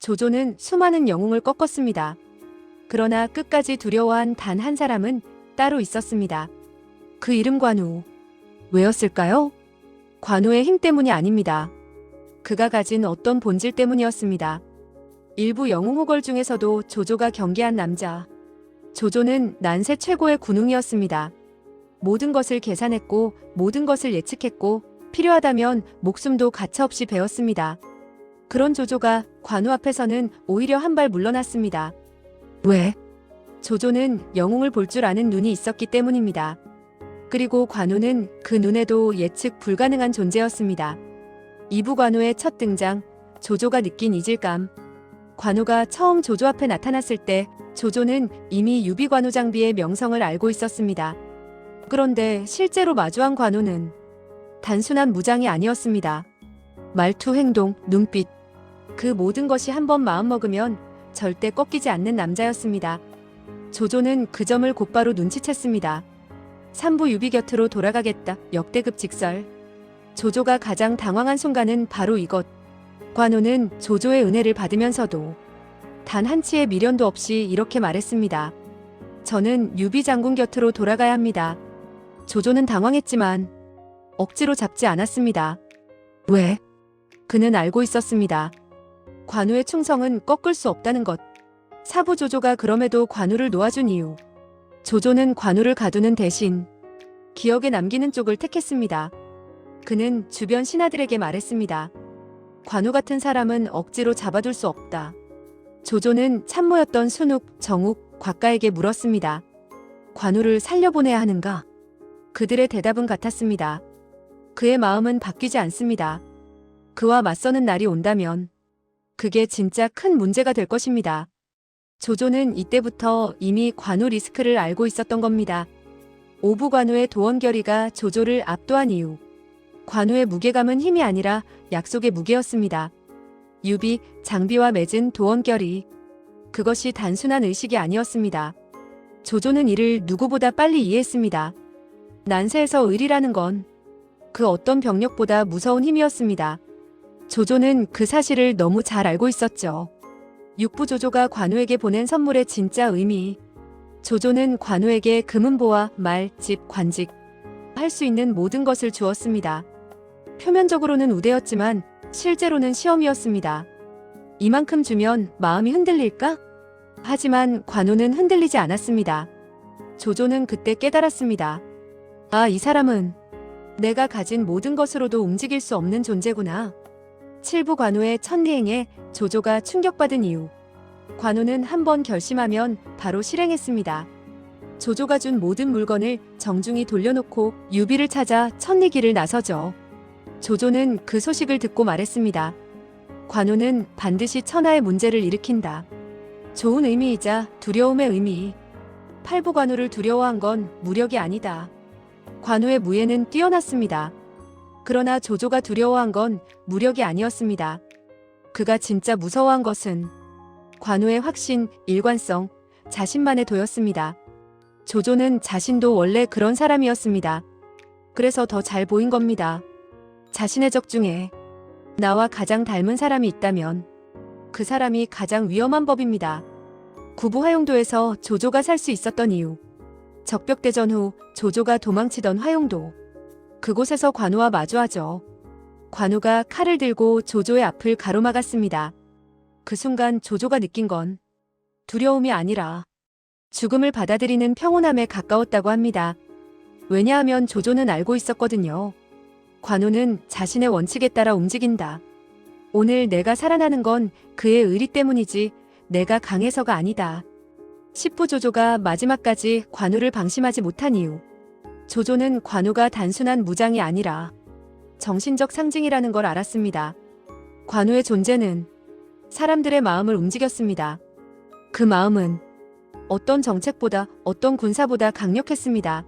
조조는 수많은 영웅을 꺾었습니다. 그러나 끝까지 두려워한 단 한 사람은 따로 있었습니다. 그 이름 관우. 왜였을까요? 관우의 힘 때문이 아닙니다. 그가 가진 어떤 본질 때문이었습니다. 일부 영웅 호걸 중에서도 조조가 경계한 남자. 조조는 난세 최고의 군웅이었습니다. 모든 것을 계산했고 모든 것을 예측했고 필요하다면 목숨도 가차없이 베었습니다. 그런 조조가 관우 앞에서는 오히려 한 발 물러났습니다. 왜? 조조는 영웅을 볼 줄 아는 눈이 있었기 때문입니다. 그리고 관우는 그 눈에도 예측 불가능한 존재였습니다. 2부 관우의 첫 등장, 조조가 느낀 이질감. 관우가 처음 조조 앞에 나타났을 때 조조는 이미 유비 관우 장비의 명성을 알고 있었습니다. 그런데 실제로 마주한 관우는 단순한 무장이 아니었습니다. 말투, 행동, 눈빛, 그 모든 것이 한번 마음먹으면 절대 꺾이지 않는 남자였습니다. 조조는 그 점을 곧바로 눈치챘습니다. 3부 유비 곁으로 돌아가겠다. 역대급 직설. 조조가 가장 당황한 순간은 바로 이것. 관우는 조조의 은혜를 받으면서도 단 한치의 미련도 없이 이렇게 말했습니다. 저는 유비 장군 곁으로 돌아가야 합니다. 조조는 당황했지만 억지로 잡지 않았습니다. 왜? 그는 알고 있었습니다. 관우의 충성은 꺾을 수 없다는 것. 사부 조조가 그럼에도 관우를 놓아준 이유. 조조는 관우를 가두는 대신 기억에 남기는 쪽을 택했습니다. 그는 주변 신하들에게 말했습니다. 관우 같은 사람은 억지로 잡아둘 수 없다. 조조는 참모였던 순욱, 정욱, 곽가에게 물었습니다. 관우를 살려보내야 하는가? 그들의 대답은 같았습니다. 그의 마음은 바뀌지 않습니다. 그와 맞서는 날이 온다면 그게 진짜 큰 문제가 될 것입니다. 조조는 이때부터 이미 관우 리스크를 알고 있었던 겁니다. 오부 관우의 도원결의가 조조를 압도한 이유. 관우의 무게감은 힘이 아니라 약속의 무게였습니다. 유비, 장비와 맺은 도원결의. 그것이 단순한 의식이 아니었습니다. 조조는 이를 누구보다 빨리 이해했습니다. 난세에서 의리라는 건 그 어떤 병력보다 무서운 힘이었습니다. 조조는 그 사실을 너무 잘 알고 있었죠. 육부 조조가 관우에게 보낸 선물의 진짜 의미. 조조는 관우에게 금은보와 말, 집, 관직, 할 수 있는 모든 것을 주었습니다. 표면적으로는 우대였지만 실제로는 시험이었습니다. 이만큼 주면 마음이 흔들릴까? 하지만 관우는 흔들리지 않았습니다. 조조는 그때 깨달았습니다. 아, 이 사람은 내가 가진 모든 것으로도 움직일 수 없는 존재구나. 7부 관우의 천리행에 조조가 충격받은 이유. 관우는 한번 결심하면 바로 실행했습니다. 조조가 준 모든 물건을 정중히 돌려놓고 유비를 찾아 천리길을 나서죠. 조조는 그 소식을 듣고 말했습니다. 관우는 반드시 천하의 문제를 일으킨다. 좋은 의미이자 두려움의 의미. 8부 관우를 두려워한 건 무력이 아니다. 관우의 무예는 뛰어났습니다. 그러나 조조가 두려워한 건 무력이 아니었습니다. 그가 진짜 무서워한 것은 관우의 확신, 일관성, 자신만의 도였습니다. 조조는 자신도 원래 그런 사람이었습니다. 그래서 더 잘 보인 겁니다. 자신의 적 중에 나와 가장 닮은 사람이 있다면 그 사람이 가장 위험한 법입니다. 구부 화용도에서 조조가 살 수 있었던 이유. 적벽대전 후 조조가 도망치던 화용도. 그곳에서 관우와 마주하죠. 관우가 칼을 들고 조조의 앞을 가로막았습니다. 그 순간 조조가 느낀 건 두려움이 아니라 죽음을 받아들이는 평온함에 가까웠다고 합니다. 왜냐하면 조조는 알고 있었거든요. 관우는 자신의 원칙에 따라 움직인다. 오늘 내가 살아나는 건 그의 의리 때문이지 내가 강해서가 아니다. 10부 조조가 마지막까지 관우를 방심하지 못한 이유. 조조는 관우가 단순한 무장이 아니라 정신적 상징이라는 걸 알았습니다. 관우의 존재는 사람들의 마음을 움직였습니다. 그 마음은 어떤 정책보다 어떤 군사보다 강력했습니다.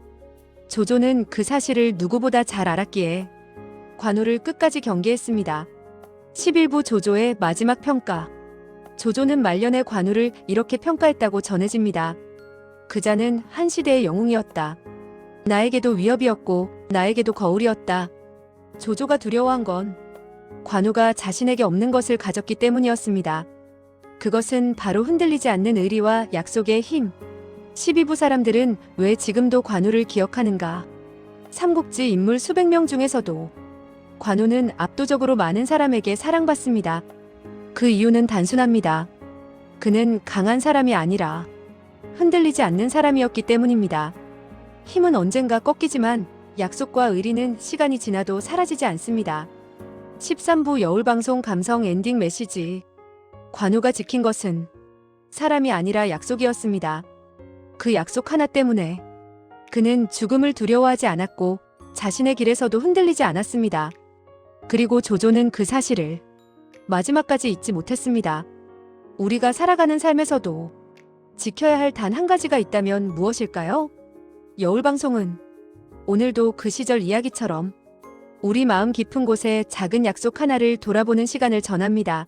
조조는 그 사실을 누구보다 잘 알았기에 관우를 끝까지 경계했습니다. 11부 조조의 마지막 평가. 조조는 말년에 관우를 이렇게 평가했다고 전해집니다. 그자는 한 시대의 영웅이었다. 나에게도 위협이었고 나에게도 거울이었다. 조조가 두려워한 건 관우가 자신에게 없는 것을 가졌기 때문이었습니다. 그것은 바로 흔들리지 않는 의리와 약속의 힘. 12부 사람들은 왜 지금도 관우를 기억하는가? 삼국지 인물 수백 명 중에서도 관우는 압도적으로 많은 사람에게 사랑받습니다. 그 이유는 단순합니다. 그는 강한 사람이 아니라 흔들리지 않는 사람이었기 때문입니다. 힘은 언젠가 꺾이지만 약속과 의리는 시간이 지나도 사라지지 않습니다. 13부 여울방송 감성 엔딩 메시지. 관우가 지킨 것은 사람이 아니라 약속이었습니다. 그 약속 하나 때문에 그는 죽음을 두려워하지 않았고 자신의 길에서도 흔들리지 않았습니다. 그리고 조조는 그 사실을 마지막까지 잊지 못했습니다. 우리가 살아가는 삶에서도 지켜야 할 단 한 가지가 있다면 무엇일까요? 여울방송은 오늘도 그 시절 이야기처럼 우리 마음 깊은 곳에 작은 약속 하나를 돌아보는 시간을 전합니다.